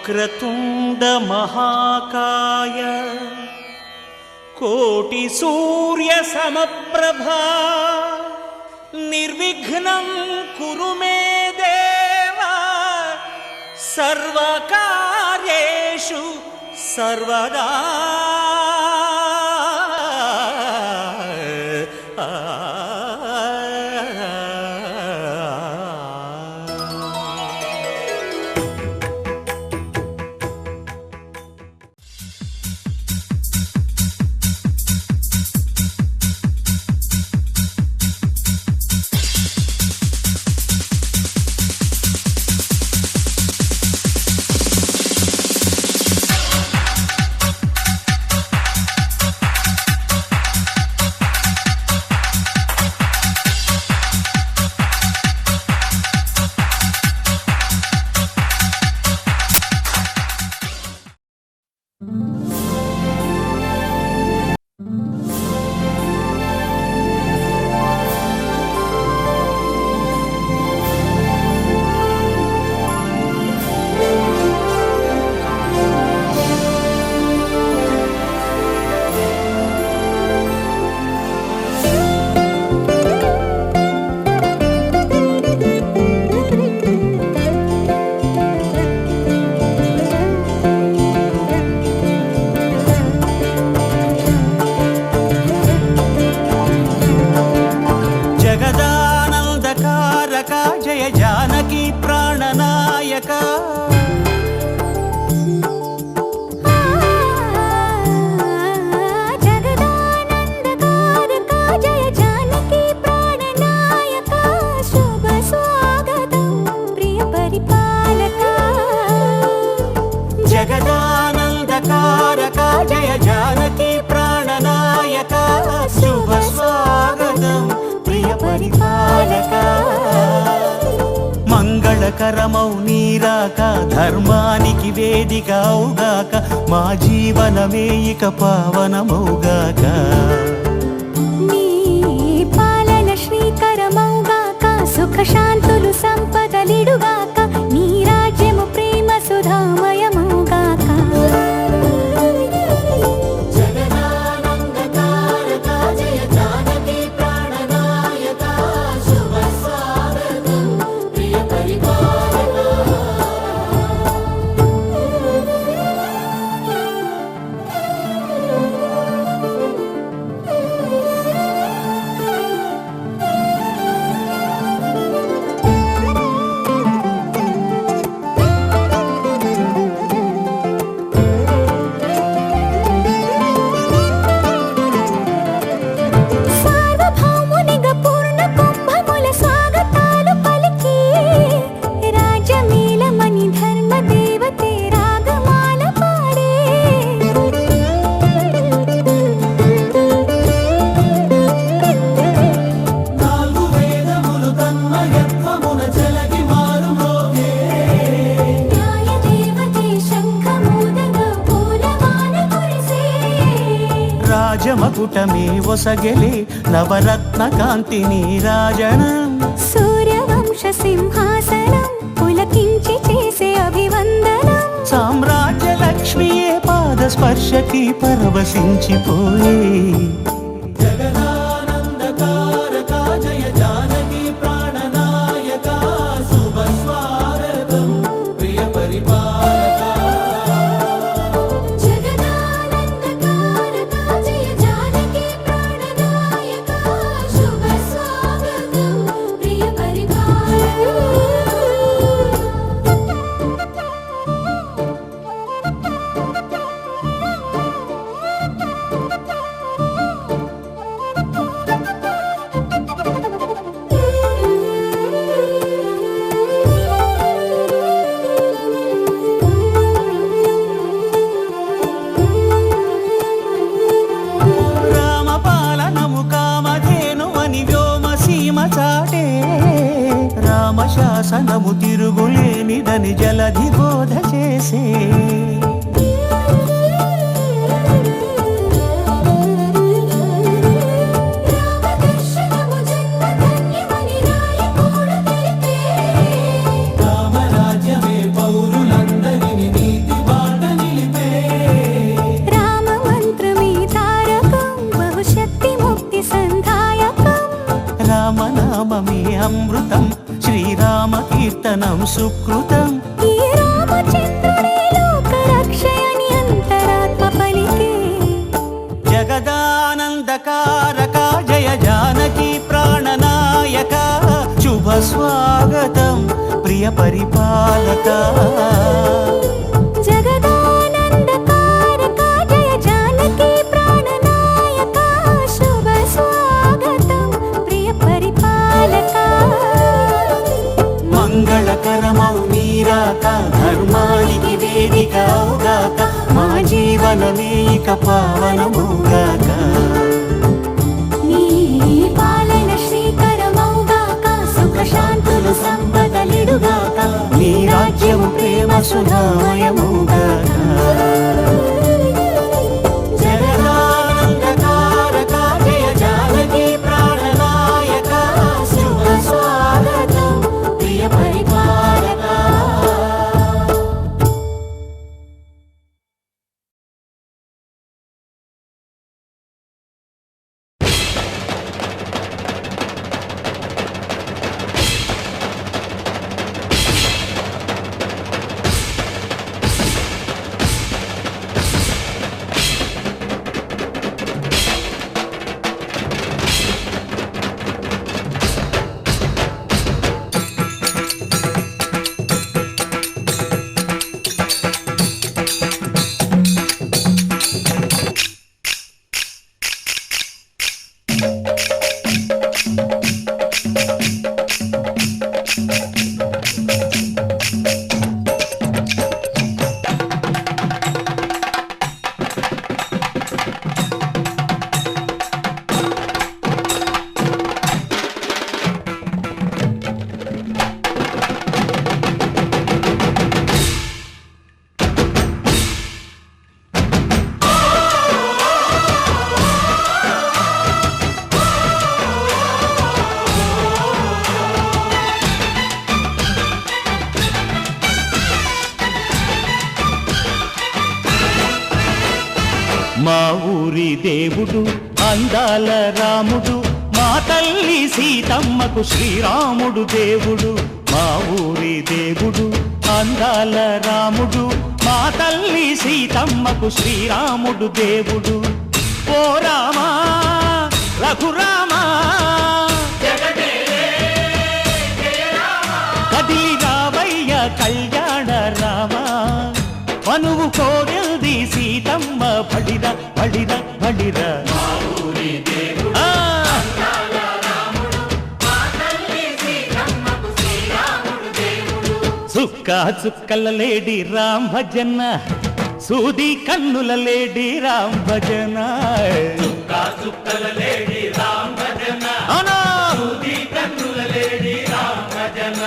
వక్రతుండ మహాకాయ కోటి సూర్య సమప్రభా నిర్విఘ్నం కురు మే దేవ సర్వకార్యేషు సర్వదా. జయ జానకి ప్రాణనాయక జగదానందకారక జయ జానకి ప్రాణనాయక శుభ స్వాగతం ప్రియ పరిపాలక. జగదానందకారక జయ జానకి ప్రాణనాయక శుభ స్వాగతం ప్రియ పరిపాలక. మంగళకరమౌ నీరాక ధర్మానికి వేదిక అవుగాక మా జీవనమే ఇక పావనమౌగాక. నీ పాలన శ్రీకరమౌగాక సుఖ శాంతులు సంపదలిడుగాక నీ రాజ్యము ప్రేమ సుధామయమౌగాక. రాజమకుటమే ఒసగెలే నవరత్న కాంతి నీరాజనం సూర్యవంశ సింహాసనం పులకించి చేసే అభివందనం. సామ్రాజ్య లక్ష్మియే పాద స్పర్శకి పరవశించిపోయే. జగదానందకారక జయ జానకి ప్రాణనాయక శుభ స్వాగతం ప్రియ పరిపాలక. రామశాసనము తిరుగులేనిదని జలధి బోధ చేసే. రామరాజ్యమే పౌరులందరినీ సంవృతం శ్రీరామ కీర్తనం సుకృతం. ఈ రామచంద్రుడే లోకరక్షయని అంతరాత్మ పలికే. జగదానందకారక జయ జానకి ప్రాణనాయక శుభ స్వాగతం ప్రియ పరిపాలక. జగదానందకారక జయ జానకి ప్రాణనాయక శుభ స్వాగతం ప్రియ పరిపాలక. మంగళకరమౌ నీరాక ధర్మానికి వేదిక అవుగాక మా జీవనమే ఇక పావనమౌగాక. నీ పాలన శ్రీకరమౌగాక సుఖ శాంతులు సంపదలిడుగాక నీ రాజ్యము ప్రేమ సుధామయమౌగాక. జగదానందకారక జయ జానకి ప్రాణనాయక శుభ స్వాగతం ప్రియ పరిపాలక. మా ఊరి దేవుడు అందాల రాముడు మా తల్లి సీతమ్మకు శ్రీరాముడు దేవుడు. మా ఊరి దేవుడు అందాల రాముడు మా తల్లి సీతమ్మకు శ్రీరాముడు దేవుడు. ఓ రామా రఘురామా కదిలి రావయ్య కళ్యాణ రామా మనువు కోరింది సీతమ్మ బడిర బడిర బడిర. చుక్క చుక్కల లేడి రామ్ భజన సూది కన్నుల లేడి రామ్ భజన. చుక్కల లేడి రామ్ భజన సూది కన్నుల లేడి రామ్ భజన.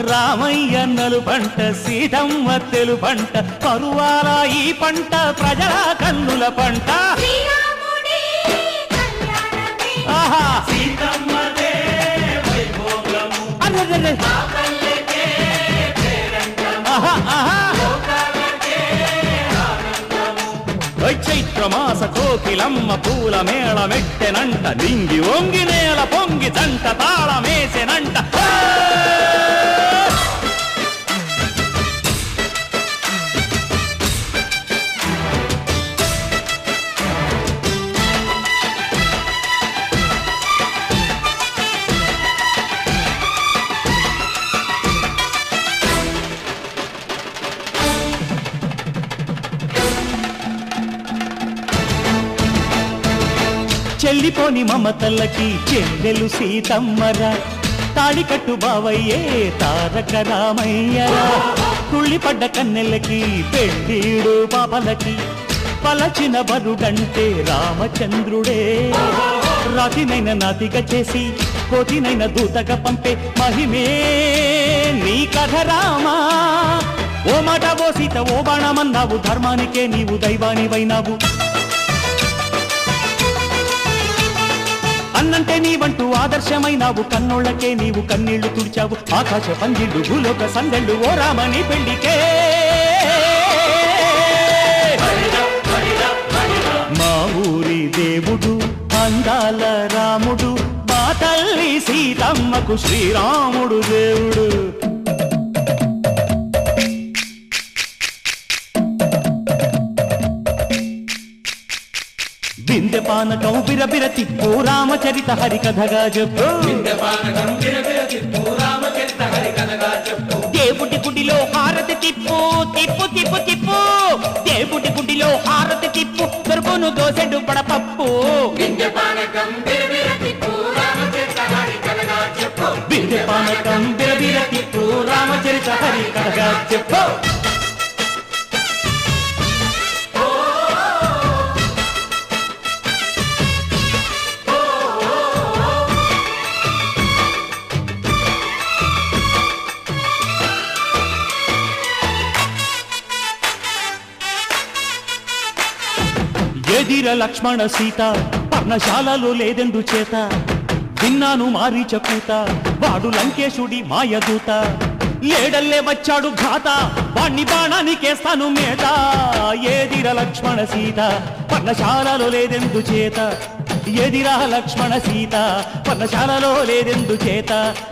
రామయ్య నలు పంట సీతమ్మ తెలు పంట పరువాల ఈ పంట ప్రజల కన్నుల పంట. ఆహా సీతమ్మదే వైభోగము అరెరెరె. ఆహా ఆహా చైత్రమాస కోకిలమ్మ పూల మేళ మెట్టెనంట దింగి ఒంగి నేల పొంగి జంట తాళమేసెనంట. చెల్లిపోని మమతలకి చెల్లెలు సీతమ్మరా తాళికట్టు బావయ్యే తారక రామయ్యరా. తుళ్ళిపడ్డ కన్నెలకి పెళ్ళీడు పాపలకి పలచిన బరుడంటే రామచంద్రుడే. రాతినైన నాతిగా చేసి కోతినైన దూతగా పంపే మహిమే నీ కథ రామా. ఓ మాట ఓ సీత ఓ బాణమన్నావు ధర్మానికే నీవు దైవానివైనావు. అన్నంటే నీవంటూ ఆదర్శమైనావు కన్నోళ్ళకే నీవు కన్నీళ్లు తుడిచావు. ఆకాశ పందిళ్ళు భూలోక సందళ్ళు ఓ రామని పెళ్లికే. మా ఊరి దేవుడు అందాల రాముడు మా తల్లి సీత సీతమ్మకు శ్రీరాముడు దేవుడు. బిందె పానకం బిరబిర తిప్పు రామచరిత హరికథగా చెప్పు. దేవుడి గుడిలో హారతి తిప్పు తిప్పు తిప్పు తిప్పు. దేవుడి గుడిలో హారతి తిప్పు దొరుకును దోసెడు పడపప్పు. బిందె పానకం బిరబిర తిప్పు రామచరిత హరికథగా చెప్పు. ఎదిర లక్ష్మణ సీత పర్ణశాలలో లేదెందు చేత. విన్నాను మారీచ కూత వాడు లంకేశుడి మాయదూత. లేడల్లే వచ్చాడు ఘాత వాణ్ణి బాణానికేస్తాను మేత. ఎదిర లక్ష్మణ సీత పర్ణశాలలో లేదెందు చేత. ఎదిరా లక్ష్మణ సీత పర్ణశాలలో లేదెందు చేత.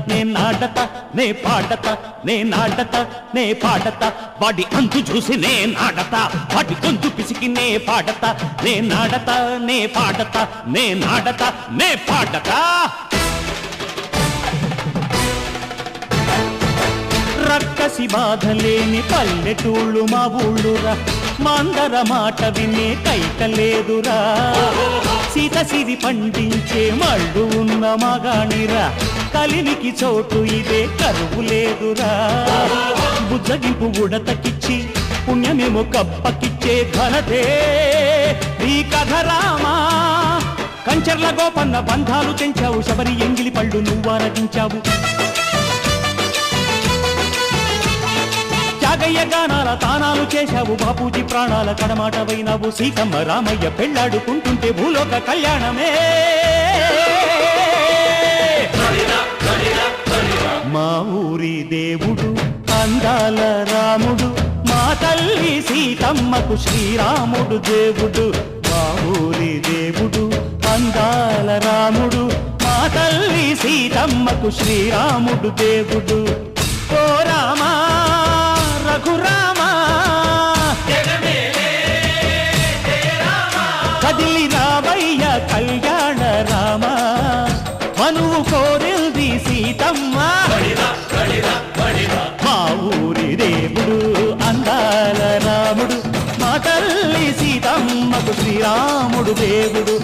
నే నాటత నే పాటత నే నాటత నే పాటత. వాడి అంతు చూసి నే నాటత వాడి గొంతు పిసికి నే పాటత. నే నాటత నే పాటత నే నాటత నే పాటత. రక్కసి బాధలేని పల్లెటూళ్ళు మా ఊళ్ళురా. మందర మాట వినే కైకలేదురా. సీత సిరి పండించే మళ్ళు ఉన్న మగాణిరా. కలిమికి చోటు ఇదే కరువు లేదురా. బుజ్జగింపు ఉడతకిచ్చి పుణ్యమేమో కప్పకిచ్చే ఘనతే ఈ కథ రామా. కంచర్ల గోపన్న బంధాలు తెంచావు. శబరి ఎంగిలి పళ్ళు నువ్వారగించావు. త్యాగయ్య గానాల తానాలు చేశావు. బాపూజీ ప్రాణాల కడమాటవైనావు. సీతమ్మ రామయ్య పెళ్ళాడుకుంటుంటే భూలోక కళ్యాణమే. మా ఊరి దేవుడు అందాల రాముడు. మా తల్లి సీతమ్మకు శ్రీరాముడు దేవుడు. మా ఊరి దేవుడు అందాల రాముడు. మా తల్లి సీతమ్మకు శ్రీరాముడు దేవుడు. ఓ రామా రఘురామా కదిలి రావయ్య కళ్యాణ రామ. మనువు కోరింది సీతమ్మ. మా ఊరి దేవుడు అందాల రాముడు. మా తల్లి సీతమ్మకు శ్రీరాముడు దేవుడు.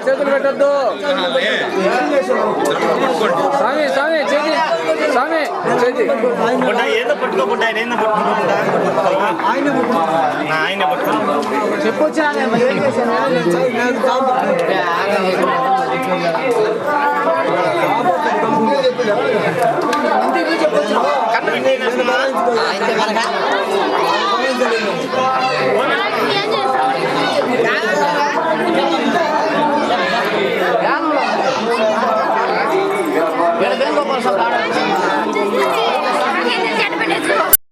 చేతులు పెట్టద్దు స్వామి స్వామి చేతి స్వామి చేతి ఏదో పట్టుకోకుండా ఆయన ఏందో ఆయన పట్టుకున్నాడు చెప్పొచ్చు Yo le vengo por soplar.